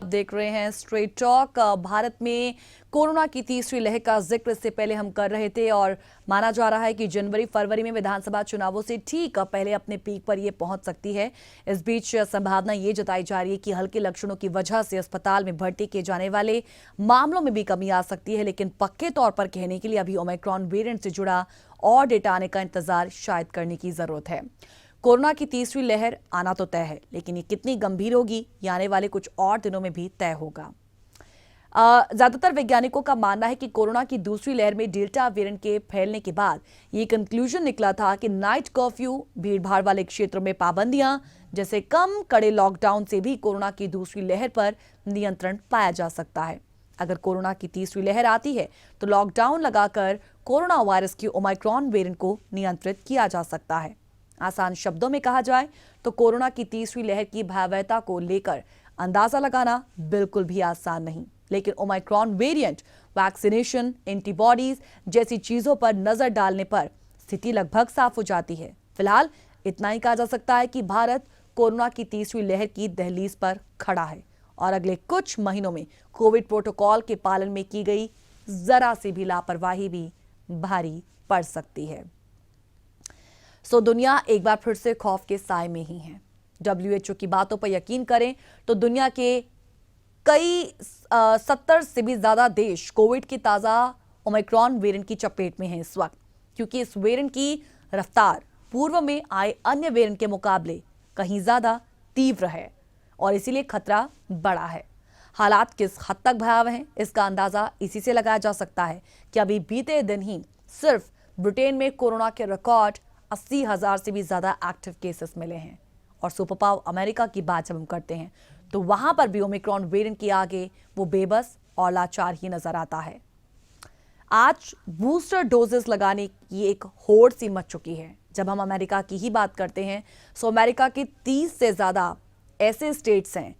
देख रहे हैं स्ट्रेट टॉक। भारत में कोरोना की तीसरी लहर का जिक्र इससे पहले हम कर रहे थे और माना जा रहा है कि जनवरी फरवरी में विधानसभा चुनावों से ठीक पहले अपने पीक पर ये पहुंच सकती है। इस बीच संभावना ये जताई जा रही है कि हल्के लक्षणों की वजह से अस्पताल में भर्ती किए जाने वाले मामलों में भी कमी आ सकती है, लेकिन पक्के तौर पर कहने के लिए अभी ओमिक्रॉन वेरिएंट से जुड़ा और डेटा आने का इंतजार शायद करने की जरूरत है। कोरोना की तीसरी लहर आना तो तय है, लेकिन ये कितनी गंभीर होगी ये आने वाले कुछ और दिनों में भी तय होगा। ज्यादातर वैज्ञानिकों का मानना है कि कोरोना की दूसरी लहर में डेल्टा वेरिएंट के फैलने के बाद ये कंक्लूजन निकला था कि नाइट कर्फ्यू, भीड़भाड़ वाले क्षेत्रों में पाबंदियां जैसे कम कड़े लॉकडाउन से भी कोरोना की दूसरी लहर पर नियंत्रण पाया जा सकता है। अगर कोरोना की तीसरी लहर आती है तो लॉकडाउन लगाकर कोरोना वायरस की ओमिक्रॉन वेरिएंट को नियंत्रित किया जा सकता है। आसान शब्दों में कहा जाए तो कोरोना की तीसरी लहर की भयावहता को लेकर अंदाजा लगाना बिल्कुल भी आसान नहीं, लेकिन ओमिक्रॉन वेरिएंट, वैक्सीनेशन, एंटीबॉडीज जैसी चीजों पर नजर डालने पर स्थिति लगभग साफ हो जाती है। फिलहाल इतना ही कहा जा सकता है कि भारत कोरोना की तीसरी लहर की दहलीज पर खड़ा है और अगले कुछ महीनों में कोविड प्रोटोकॉल के पालन में की गई जरा सी भी लापरवाही भी भारी पड़ सकती है। दुनिया एक बार फिर से खौफ के साए में ही है। WHO की बातों पर यकीन करें तो दुनिया के कई 70 से भी ज्यादा देश कोविड की ताजा ओमिक्रॉन वेरिएंट की चपेट में हैं इस वक्त, क्योंकि इस वेरिएंट की रफ्तार पूर्व में आए अन्य वेरिएंट के मुकाबले कहीं ज्यादा तीव्र है और इसीलिए खतरा बड़ा है। हालात किस हद तक भयावह हैं इसका अंदाजा इसी से लगाया जा सकता है कि अभी बीते दिन ही सिर्फ ब्रिटेन में कोरोना के रिकॉर्ड 80,000 से भी ज्यादा एक्टिव केसेस मिले हैं। और सुपर पावर अमेरिका की बात जब हम करते हैं तो वहां पर भी ओमिक्रॉन वेरिएंट के आगे वो बेबस और लाचार ही नजर आता है। आज बूस्टर डोजेस लगाने की एक होड़ सी मच चुकी है। जब हम अमेरिका की ही बात करते हैं तो अमेरिका के 30 से ज्यादा ऐसे स्टेट्स हैं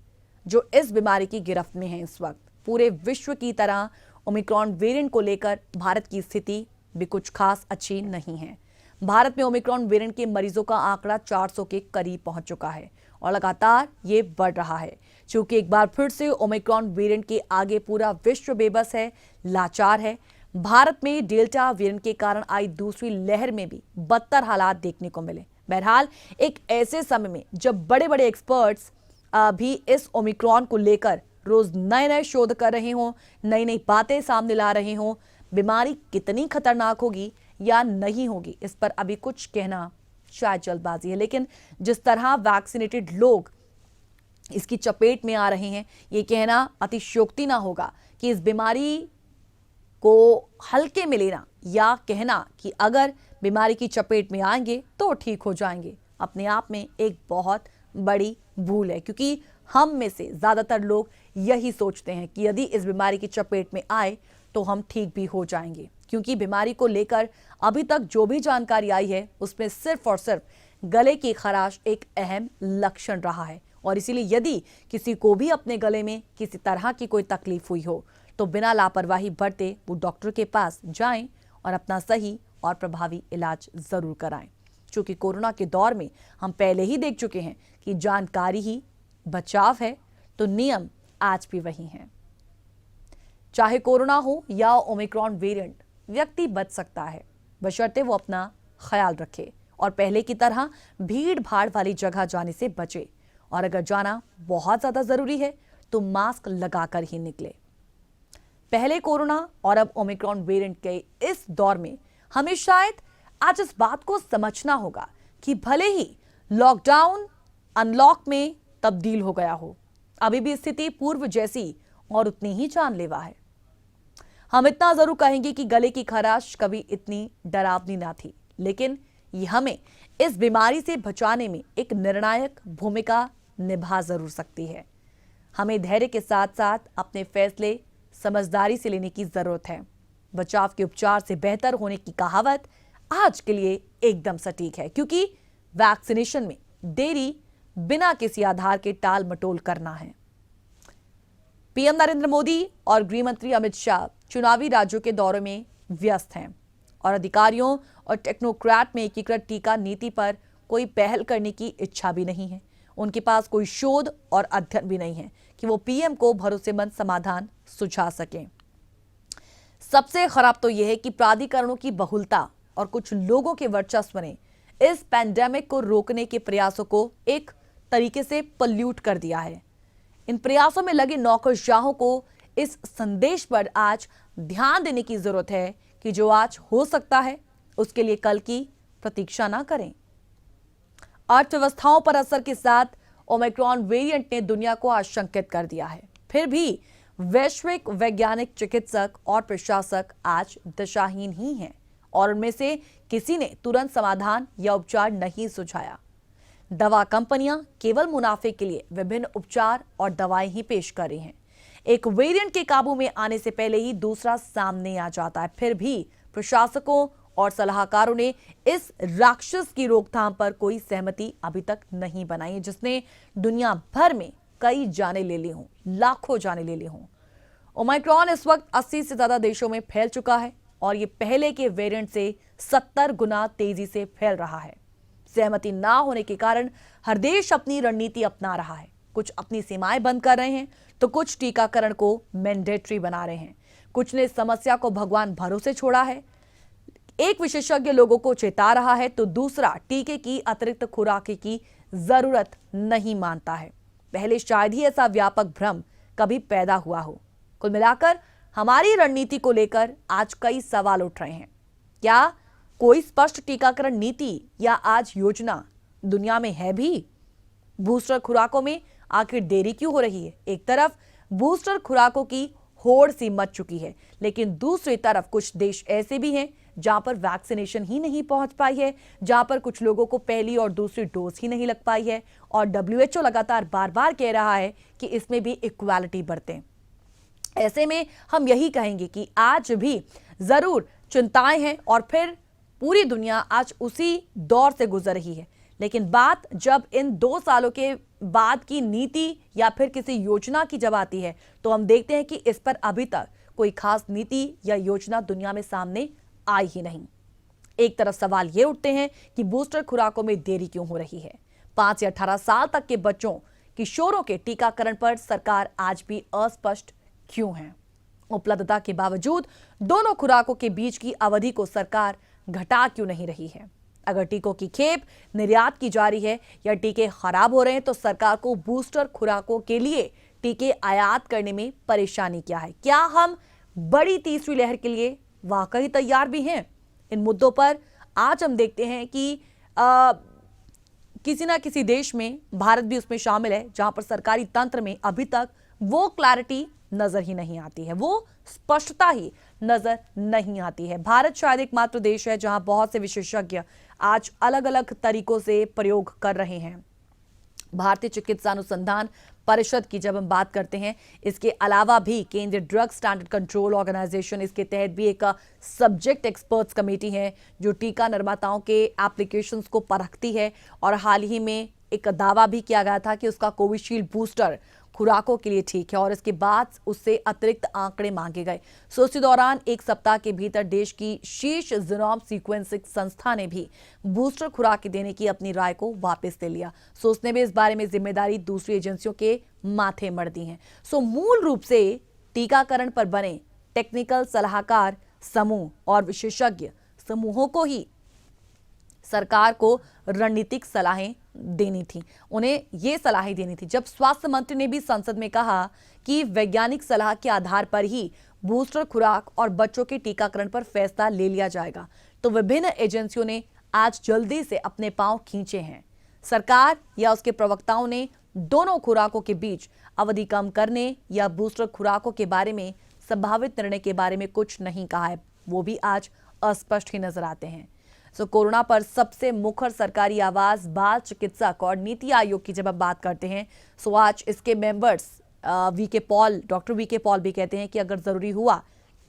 जो इस बीमारी की गिरफ्त में हैं इस वक्त। पूरे विश्व की तरह ओमिक्रॉन वेरिएंट को लेकर भारत की स्थिति भी कुछ खास अच्छी नहीं है। भारत में ओमिक्रॉन वेरिएंट के मरीजों का आंकड़ा 400 के करीब पहुंच चुका है और लगातार ये बढ़ रहा है। चूंकि एक बार फिर से ओमिक्रॉन वेरिएंट के आगे पूरा विश्व बेबस है, लाचार है। भारत में डेल्टा वेरिएंट के कारण आई दूसरी लहर में भी बदतर हालात देखने को मिले। बहरहाल एक ऐसे समय में जब बड़े बड़े एक्सपर्ट्स भी इस ओमिक्रॉन को लेकर रोज नए नए शोध कर रहे हों, नई नई बातें सामने ला रहे हों, बीमारी कितनी खतरनाक होगी या नहीं होगी इस पर अभी कुछ कहना शायद जल्दबाजी है। लेकिन जिस तरह वैक्सीनेटेड लोग इसकी चपेट में आ रहे हैं, ये कहना अतिशयोक्ति ना होगा कि इस बीमारी को हल्के में लेना या कहना कि अगर बीमारी की चपेट में आएंगे तो ठीक हो जाएंगे, अपने आप में एक बहुत बड़ी भूल है। क्योंकि हम में से ज्यादातर लोग यही सोचते हैं कि यदि इस बीमारी की चपेट में आए तो हम ठीक भी हो जाएंगे, क्योंकि बीमारी को लेकर अभी तक जो भी जानकारी आई है उसमें सिर्फ और सिर्फ गले की खराश एक अहम लक्षण रहा है। और इसीलिए यदि किसी को भी अपने गले में किसी तरह की कोई तकलीफ हुई हो तो बिना लापरवाही बरते वो डॉक्टर के पास जाएं और अपना सही और प्रभावी इलाज जरूर कराएं। क्योंकि कोरोना के दौर में हम पहले ही देख चुके हैं कि जानकारी ही बचाव है, तो नियम आज भी वही हैं। चाहे कोरोना हो या ओमिक्रॉन वेरिएंट, व्यक्ति बच सकता है बशर्ते वो अपना ख्याल रखे और पहले की तरह भीड़ भाड़ वाली जगह जाने से बचे। और अगर जाना बहुत ज्यादा जरूरी है तो मास्क लगाकर ही निकले। पहले कोरोना और अब ओमिक्रॉन वेरिएंट के इस दौर में हमें शायद आज इस बात को समझना होगा कि भले ही लॉकडाउन अनलॉक में तब्दील हो गया हो, अभी भी स्थिति पूर्व जैसी और उतनी ही जानलेवा है। हम इतना जरूर कहेंगे कि गले की खराश कभी इतनी डरावनी ना थी, लेकिन ये हमें इस बीमारी से बचाने में एक निर्णायक भूमिका निभा जरूर सकती है। हमें धैर्य के साथ साथ अपने फैसले समझदारी से लेने की जरूरत है। बचाव के उपचार से बेहतर होने की कहावत आज के लिए एकदम सटीक है, क्योंकि वैक्सीनेशन में देरी बिना किसी आधार के टाल मटोल करना है। पीएम नरेंद्र मोदी और गृह मंत्री अमित शाह चुनावी राज्यों के दौरे में व्यस्त हैं और अधिकारियों और टेक्नोक्रेट में एकीकृत टीका नीति पर कोई पहल करने की इच्छा भी नहीं है। उनके पास कोई शोध और अध्ययन भी नहीं है कि वो पीएम को भरोसेमंद समाधान सुझा सकें। सबसे खराब तो यह है कि प्राधिकरणों की बहुलता और कुछ लोगों के वर्चस्व ने इस पैंडेमिक को रोकने के प्रयासों को एक तरीके से पल्यूट कर दिया है। इन प्रयासों में लगे नौकरशाहों को इस संदेश पर आज ध्यान देने की जरूरत है कि जो आज हो सकता है उसके लिए कल की प्रतीक्षा ना करें। अर्थव्यवस्थाओं पर असर के साथ ओमिक्रॉन वेरिएंट ने दुनिया को आशंकित कर दिया है। फिर भी वैश्विक वैज्ञानिक, चिकित्सक और प्रशासक आज दिशाहीन ही हैं और उनमें से किसी ने तुरंत समाधान या उपचार नहीं सुझाया। दवा कंपनियां केवल मुनाफे के लिए विभिन्न उपचार और दवाएं ही पेश कर रही हैं। एक वेरिएंट के काबू में आने से पहले ही दूसरा सामने आ जाता है। फिर भी प्रशासकों और सलाहकारों ने इस राक्षस की रोकथाम पर कोई सहमति अभी तक नहीं बनाई, जिसने दुनिया भर में कई जाने ले ली हों, लाखों जाने ले ली हों। ओमिक्रॉन इस वक्त 80 से ज्यादा देशों में फैल चुका है और ये पहले के वेरिएंट से 70 गुना तेजी से फैल रहा है। सहमति ना होने के कारण हर देश अपनी रणनीति अपना रहा है। कुछ अपनी सीमाएं बंद कर रहे हैं तो कुछ टीकाकरण को मैंडेटरी बना रहे हैं। कुछ ने समस्या को भगवान भरोसे छोड़ा है। एक विशेषज्ञ लोगों को चेता रहा है तो दूसरा टीके की अतिरिक्त खुराक की जरूरत नहीं मानता है। पहले शायद ही ऐसा व्यापक भ्रम कभी पैदा हुआ हो। कुल मिलाकर हमारी रणनीति को लेकर आज कई सवाल उठ रहे हैं। क्या कोई स्पष्ट टीकाकरण नीति या आज योजना दुनिया में है भी? बूस्टर खुराकों में आखिर देरी क्यों हो रही है? एक तरफ बूस्टर खुराकों की होड़ सी मच चुकी है, लेकिन दूसरी तरफ कुछ देश ऐसे भी हैं जहां पर वैक्सीनेशन ही नहीं पहुंच पाई है, जहां पर कुछ लोगों को पहली और दूसरी डोज ही नहीं लग पाई है और WHO लगातार बार बार कह रहा है कि इसमें भी इक्वालिटी बरतें। ऐसे में हम यही कहेंगे कि आज भी जरूर चिंताएं हैं और फिर पूरी दुनिया आज उसी दौर से गुजर रही है। लेकिन बात जब इन 2 सालों के बाद की नीति या फिर किसी योजना की जब आती है तो हम देखते हैं कि इस पर अभी तक कोई खास नीति या योजना दुनिया में सामने आई ही नहीं। एक तरफ सवाल ये उठते हैं कि बूस्टर खुराकों में देरी क्यों हो रही है। 5 या 18 साल तक के बच्चों, किशोरों के टीकाकरण पर सरकार आज भी अस्पष्ट क्यों है? उपलब्धता के बावजूद दोनों खुराकों के बीच की अवधि को सरकार घटा क्यों नहीं रही है? अगर टीकों की खेप निर्यात की जा रही है या टीके खराब हो रहे हैं तो सरकार को बूस्टर खुराकों के लिए टीके आयात करने में परेशानी क्या है? क्या हम बड़ी तीसरी लहर के लिए वाकई तैयार भी हैं? इन मुद्दों पर आज हम देखते हैं कि किसी ना किसी देश में, भारत भी उसमें शामिल है, जहां पर सरकारी तंत्र में अभी तक वो क्लैरिटी नजर ही नहीं आती है, वो स्पष्टता ही नजर नहीं आती है। भारत शायद एकमात्र देश है जहां बहुत से विशेषज्ञ आज अलग अलग तरीकों से प्रयोग कर रहे हैं। भारतीय चिकित्सा अनुसंधान परिषद की जब हम बात करते हैं, इसके अलावा भी केंद्रीय ड्रग स्टैंडर्ड कंट्रोल ऑर्गेनाइजेशन, इसके तहत भी एक सब्जेक्ट एक्सपर्ट्स कमेटी है जो टीका निर्माताओं के एप्लीकेशंस को परखती है। और हाल ही में एक दावा भी किया गया था कि उसका कोविशील्ड बूस्टर खुराकों के लिए ठीक है और इसके बाद उससे अतिरिक्त आंकड़े मांगे गए। सो इसी दौरान एक सप्ताह के भीतर देश की शीर्ष जीनोम सीक्वेंसिंग संस्था ने भी बूस्टर खुराक देने की अपनी राय को वापस ले लिया। सो उसने भी इस बारे में जिम्मेदारी दूसरी एजेंसियों के माथे मढ़ दी है। सो मूल रूप से टीकाकरण पर बने टेक्निकल सलाहकार समूह और विशेषज्ञ समूहों को ही सरकार को रणनीतिक सलाहें देनी थी, उन्हें ये सलाहें देनी थी। जब स्वास्थ्य मंत्री ने भी संसद में कहा कि वैज्ञानिक सलाह के आधार पर ही बूस्टर खुराक और बच्चों के टीकाकरण पर फैसला ले लिया जाएगा, तो विभिन्न एजेंसियों ने आज जल्दी से अपने पांव खींचे हैं। सरकार या उसके प्रवक्ताओं ने दोनों खुराकों के बीच अवधि कम करने या बूस्टर खुराकों के बारे में संभावित निर्णय के बारे में कुछ नहीं कहा है, वो भी आज अस्पष्ट ही नजर आते हैं। कोरोना पर सबसे मुखर सरकारी आवाज बाल चिकित्सक और नीति आयोग की जब हम बात करते हैं, सो आज इसके मेंबर्स डॉक्टर वीके पॉल भी कहते हैं कि अगर जरूरी हुआ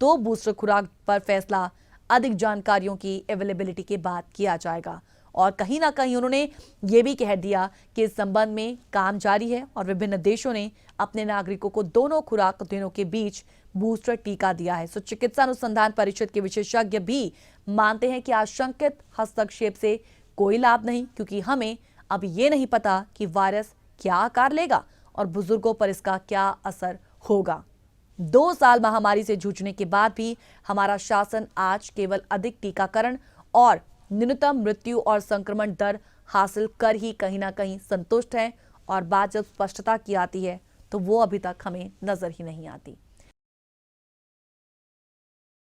तो बूस्टर खुराक पर फैसला अधिक जानकारियों की अवेलेबिलिटी के बाद किया जाएगा। और कहीं ना कहीं उन्होंने ये भी कह दिया कि इस संबंध में काम जारी है और विभिन्न देशों ने अपने नागरिकों को दोनों खुराक देने के बीच बूस्टर टीका दिया है। सो चिकित्सा अनुसंधान परिषद के विशेषज्ञ भी मानते हैं कि आशंकित हस्तक्षेप से कोई लाभ नहीं, क्योंकि हमें अब ये नहीं पता कि वायरस क्या आकार लेगा और बुजुर्गों पर इसका क्या असर होगा। 2 साल महामारी से जूझने के बाद भी हमारा शासन आज केवल अधिक टीकाकरण और न्यूनतम मृत्यु और संक्रमण दर हासिल कर ही कहीं ना कहीं संतुष्ट है। और बात जब स्पष्टता की आती है तो वो अभी तक हमें नजर ही नहीं आती।